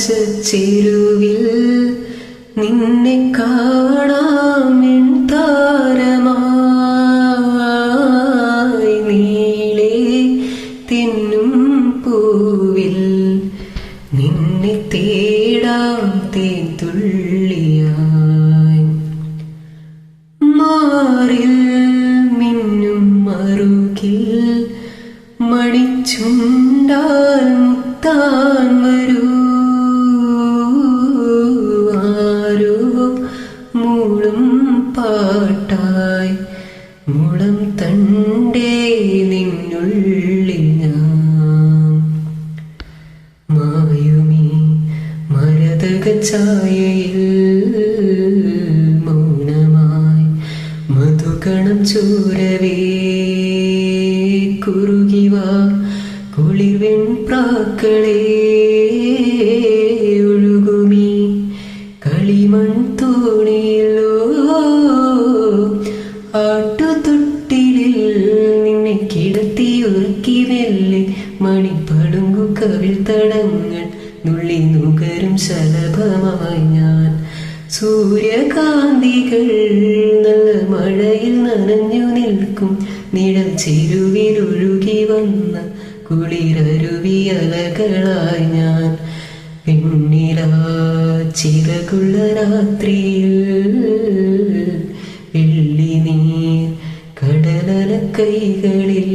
നീലാകാശച്ചെരുവിൽ നിന്നെ കാണാം താരമായി നീളെ തിന്നും പൂവിൽ നിന്നെ തേടാം തേൻതുള്ളിയായി മാറിൽ മിന്നും മറുകിൽ മണിച്ചുണ്ടാൽ മുത്താൻ വരൂ ആരോ മൂളും പാട്ടായി മുളം തണ്ടേ നിന്നുള്ളിൽ ഞാൻ മായുമീ മരതക ഛായയിൽ മൗനമായി മധുകണം ചോരവേ കുറുകിവാ കുളിർവെൺ പ്രാക്കളേ ഒഴുകുമീ കളിമൺ തോണിയിലോ ആട്ടുതൊട്ടിലിൽ നിന്നെ കിടത്തി ഉറക്കി മെല്ലെ മണിപ്പടുങ്കു കവിൾ തടങ്ങൾ നുള്ളി നുകരും ശലഭമായി ഞാൻ സൂര്യകാന്തികൾ നല്ല മഴയിൽ നനഞ്ഞു നിൽക്കും നിഴൽ ചെരുവിൽ ഒഴുകി വന്ന കുളിരരുവിയലകളായി ഞാൻ വെണ്ണിലാ ചിറകുള്ള രാത്രിയിൽ വെള്ളി നീർ കടലല കൈകളിൽ